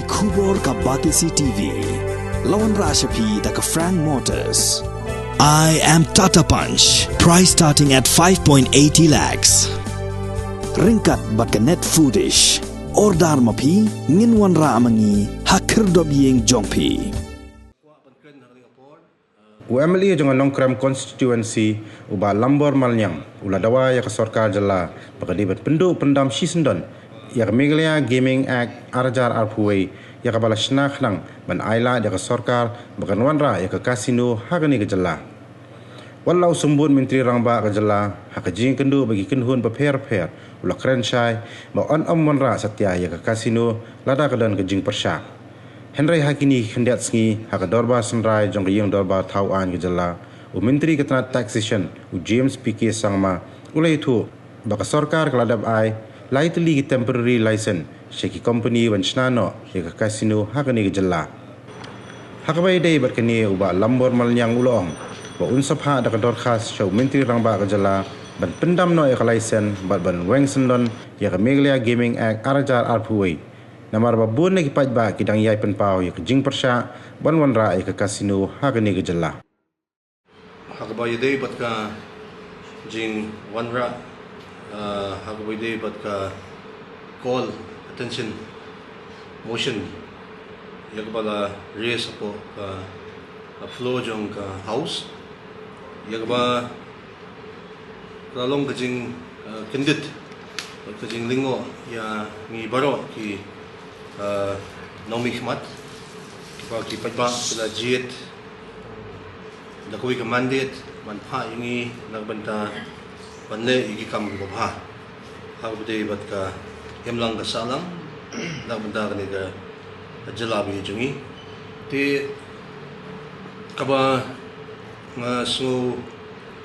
Kubor ka Batisi TV. Lawan Rashapi da ka Frank Motors. I am Tata Punch. Price starting at 5.80 lakhs. Ringkat bat ka net foodish. Ordar mapi nginwan ra amangi hakir dobyeng jongpi. UMLE jangan nongkram constituency uba Lambor Malngiang ula dawa ya ke sorkar jala bakadibat Pynduh pendam Syndon ya ke Meghalaya Gaming Act arjar arpuai ya ke balas nang ban aila ya ke sorkar bakan wanra ya ke kasino hagani ke jala walau sembun menteri rangba ke jala hak jing kendu bagi kenhun beper-per ula krensyai ba on wanra satya ya ke kasino lada ke dan ke jing persyak Henry hakini hendak sengi hak dorba senrai jong yang dorba tauan ke jala menteri ketenat taxation James PK sangma ulai itu baka sorkar keladap ai lightly temporary license sheki company wanchnano ya ke kasino hakani ke jala hakabai dai berkini uba Lambor Malngiang ulong ba unsapha da dor khas show menteri rangba ke jala ban pendam no ya ke license ban Syndon ya ke Meghalaya Gaming Act arajar arpuai namar babun lagi pajba kidang yai penpau ya ke jing persya ban wanra ya ke kasino hakani ke jala hakabai dai bat ka jing wanra hakabai dai bat ka call attention motion ya bala raise apo ka flow jong ka house ya ba lalong ka jing kendit ka jing lingo ya ngi baro ki Naomi Khmat ki pajba sila jiet da koi ka mandate man pha ingi nagbanta banle igi kam ko bha ha bude bat ka hemlang ka salang nagbanta ka ni ka jalabi jungi te kaba nga so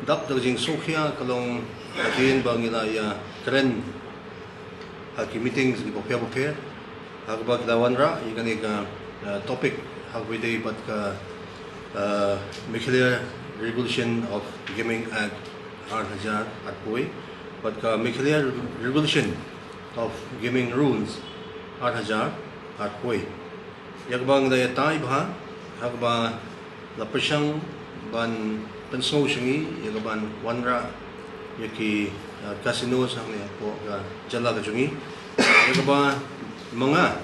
dap da jing sokhia kalong atin bangila ya kren ha ki meetings ki bopya Hagbag lawanra, ikan ika topic hagbide bat ka Meghalaya Regulation of Gaming Act 2000 at poi, bat ka Meghalaya Regulation of Gaming Rules 2000 at poi. Yagbang daya tay bah, hagba lapasyang ban pensong syangi, yagban wanra, yaki kasino sang niya po ka jala ka syangi, yagba mga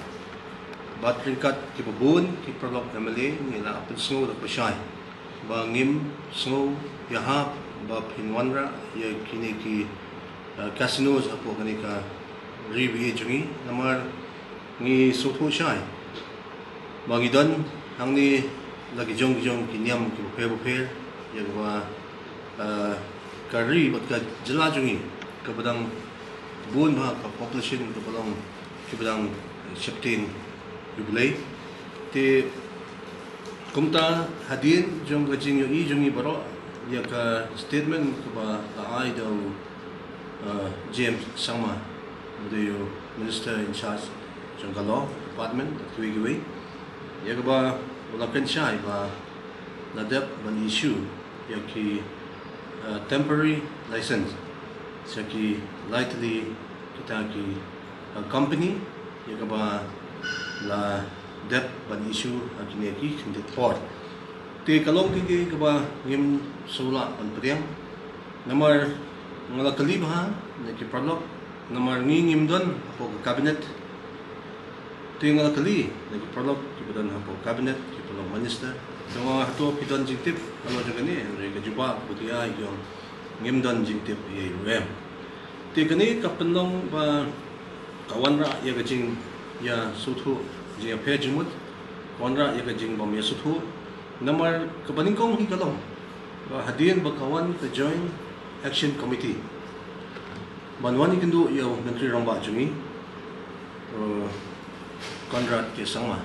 batringkat kibubun kiprolog MLA nila apel snow da pasyay bangim snow yahap ba pinwanra ya kini ki casinos apo kani ka ribi jungi namar ni sutho syay bangidon ang ni lagi jong kinyam ki bupe ya ba kari bat ka jala jungi kabadang bun ba ka population kabadang kibadang Septin jubilei te kumta hadin jong kajing yo i jongi baro ya ka statement ko ba ai daw James Sangma the minister in charge jong law department tuigiwe ya ka ba wala kan siya ba nadap ban issue ya ki temporary license sa ki lightly kita ki company ya ba la debt ban issue akini ki kendit port te kalong ki ba ngim sula ban priang namar ngala kalib ha ne ki prolog namar ngim don apo cabinet te ngala kali ne ki prolog ki don apo cabinet ki prolog minister so hato pidon jitip ano jagani re ka juba butia yung ngim don jitip ye rem te kani kapenong ba kawanra ya kajing ya suthu jia pejimut kawanra ya kajing bom ya suthu namar kabaningkong hikalong ba hadin ba kawan ka join action committee manwani kindu ya menteri rangba jungi Conrad ke sangma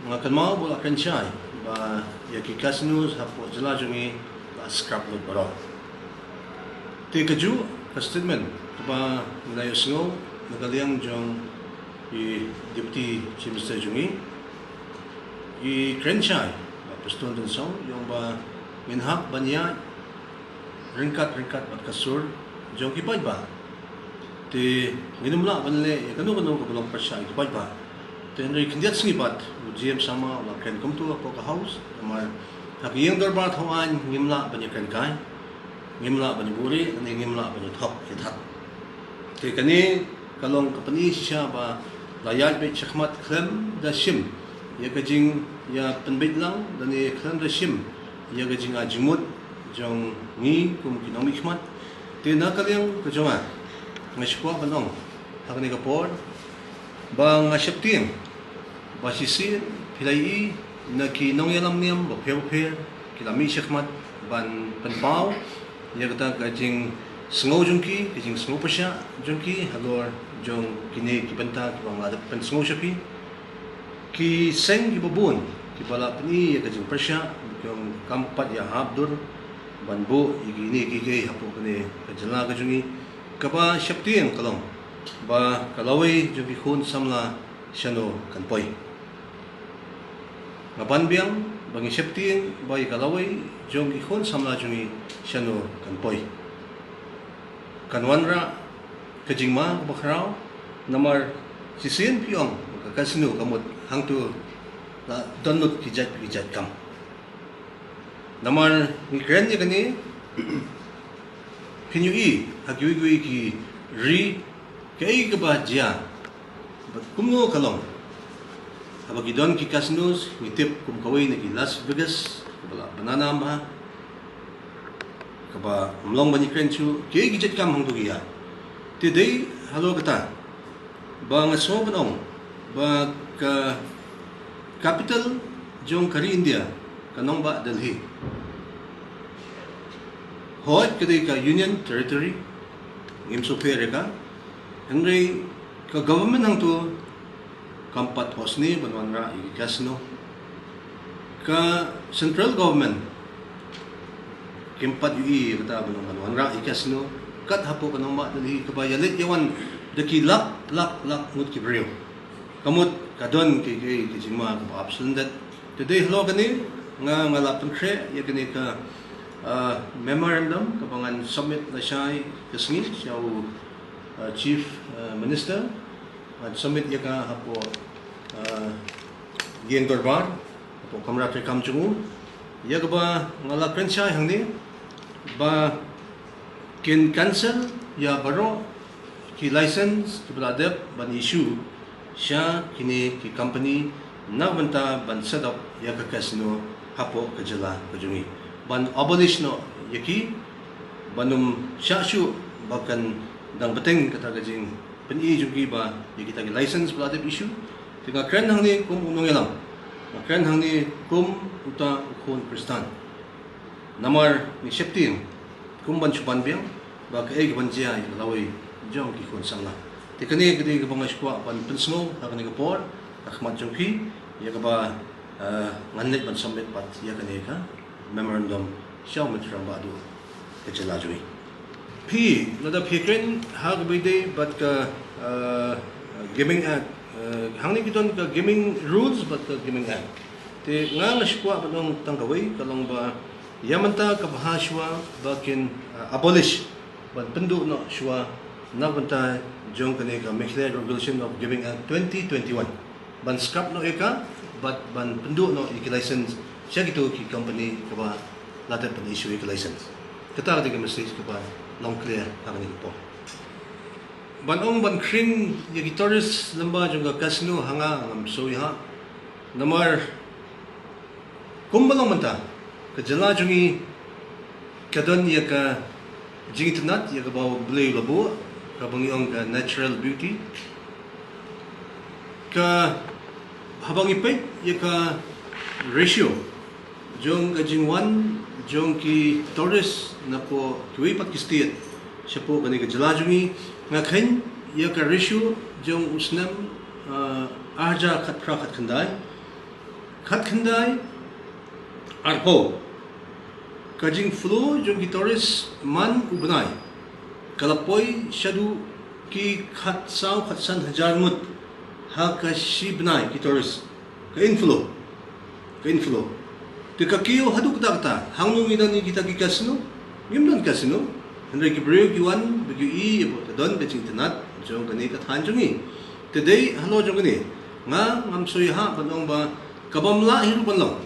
nga kanma bola kanchai ba ya ki casinos hapo jala jungi ba scrap lot baro te kaju ka statement ba ngayo singo Meghalaya jong i deputy chief minister jungi i krenchai ba paston dun song yung ba minhak banya ringkat bat kasur jong kipaj ba ti minumla banle kanu ka belong persya kipaj ba Tenri kindiat singibat ujiam sama la ken kumtu apo ka house namar hakiyang darbar thawan ngimla banyak kan kai ngimla banyak buri ani ngimla banyak thok kithat ke kani kalong kapani sha ba layat be chakmat khlem da shim ya kajing ya penbit lang dan ni khlem da shim ya kajing ajimut jong ni kum kinong mikmat te na kalyang kajonga ngashkwa banong hakni kapor ba ngashapting ba sisin pilai na ki nong yalam niam ba phe kilami shakmat ban penbau ya kata kajing sngau jungki kajing sngau pasya jungki halor jong kini ki banta ki bang ada pen sngau shapi ki seng ki babun ki bala pni ya kajing pasya jong kampat ya habdur ban bu igini ki ke hapo kene kajala kajungi kapa shapting kalong ba kalawai jungki khun samla shano kanpoi ngaban biang bangi shapting ba kalawai jong ikhon samla jungi shano kanpoi kanwanra kajingma bakrao namar sisin piong kasino kamut hangtu la donut kijat kam namar ni kren ni kani pinyui hagiwi ki ri kai ka ba ja kumno kalong abagi don ki casinos nitip kum kawai na ki Las Vegas bala banana ma kaba mlong bani krenchu ke gijat kam hang tugiya ti dei halo kata ba ngaso banong ba ka capital jong kari India kanong ba Delhi hot kadai ka Union Territory ngim so pere ka hangre ka government hang tu kampat hosni banwanra igi casino ka central government kimpat ui kata banwanra igi casino kat hapo kanong ma dali kabayalit yawan daki lak ngut ki brio kamut kadon ki jingma ka option that today hello kani nga lapang kre ya kani ka memorandum kabangan submit na siya kasngi siya chief minister at submit ya ka hapo giang dorbar hapo kamrat rekam chungu ya ka ba ngala pensya hangni ba kin cancel ya baro ki license ki bladep ban issue siya kini ki company na banta ban set up ya ka casino hapo kajala kajungi ban abolish no yaki banum syashu bahkan dang beteng kata kajing peni jugi ba yaki tagi license bladep issue tinga kren hang ni kum unong yalam kren hang ni kum uta khon kristan namar ni septin kum ban chupan biang ba ka eg ban jia ya lawai jong ki khon sangla tikani gidi ka bangas kwa ban pensno hakani ka por akhmat jongki ya ka ba ngannet ban submit pat ya kani ka memorandum siya matram badu kecilajui P nada pikrin hag bide but ka gaming act hangni kiton ka gaming rules but ka gaming act te nga shikwa badong tangkawai kalong ba yamanta ka bahashwa bakin abolish but Pynduh no shwa nagbanta jong kani ka Meghalaya Regulation of Gaming Act 2021 ban scrap no eka but ban Pynduh no iki license siya gitu ki company ka ba lahat pan issue iki license kata ka message ka ba long clear ang ni po banong ban kring yagi tourist lamba jong ka casino hanga ngam so ha namar kumbalong manta ka jala jongi kadon ya ka jingitnat ya ka ba blay labo ka bangyong ka natural beauty ka habang ipay ya ka ratio jong kajing 1 jong ki tourist na po tuwi pat kistiet siya po kani ka jalajungi nga khen ya ka ratio jong usnam arja khat khandai arpo kajing flow jong ki tourist man ubnai kalapoy shadu ki khat san hajar mut ha ka shibnai ki tourist ka inflow te kakiyo haduk dakta hangnung ina ni kita ki casino gimdan casino Henry ki brio ki wan bagi i don beching tanat jong kani ka than jongi today halo jong kani nga ngam sui ha banong ba kabam la hiru banong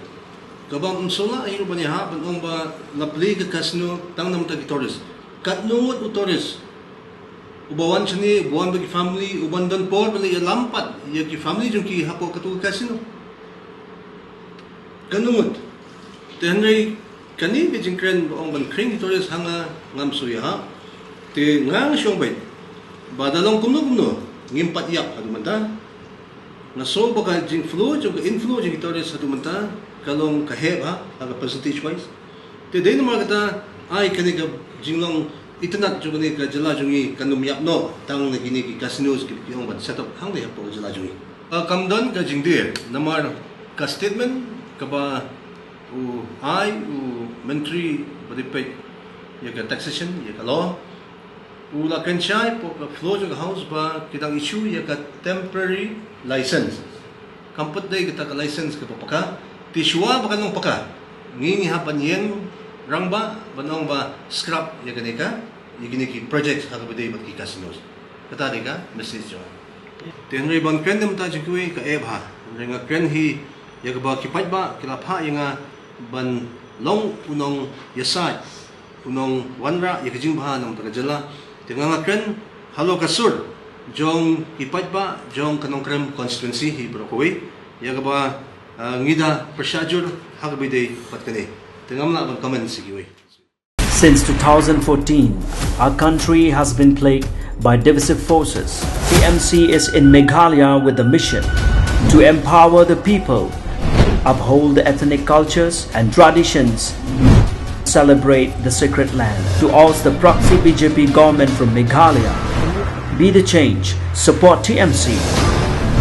kabam umsola hiru bani ha banong ba lapli ka kasno tang nam ta gitoris katnungot utoris ubawan chani buwan bagi family uban dan por bali lampat ya ki family jung ki hapo katu kasino kanungot tenrei kani ke jingkren ong ban kring gitoris hanga ngam sui ha te ngang syong bai badalong kumno ngimpat yak adu manta na so baka jing flow jung inflow jing gitoris adu manta kalong kaheb ha aga percentage wise te dei nama kata ai kani ka jinglong itanat jung ni ka jala jungi kanum yap no tang na gini ki casinos ki ong ban set up hang de hapo jala jungi kamdon ka jingdir namar ka statement ka ba u ai u menteri badipay ya ka taxation ya ka law ula kenchai po ka flow jung house ba kitang issue ya ka temporary license kampot day kita ka license ka papaka tiswa ba kanong paka ngingi hapan yen rangba banong ba scrap ya ganika yigini ki projects ha ba day bat ki casinos kata de ka message jo tenre bang kren dem ta jikui ka eb ha renga kren hi ya ba ki pat ba kila pha yanga ban long unong yasai unong wanra ya kijing ba nam ta jala tenga kren halo kasur jong ipat ba jong kanong krem constituency hi brokoi ya ba ngida prashajur hagbide patkane tengamla ban comment sigiwe. Since 2014, our country has been plagued by divisive forces. TMC is in Meghalaya with the mission to empower the people, uphold the ethnic cultures and traditions, celebrate the sacred land. To oust the proxy BJP government from Meghalaya, be the change, support TMC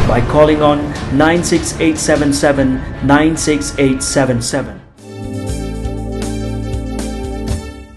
by calling on 96877 96877.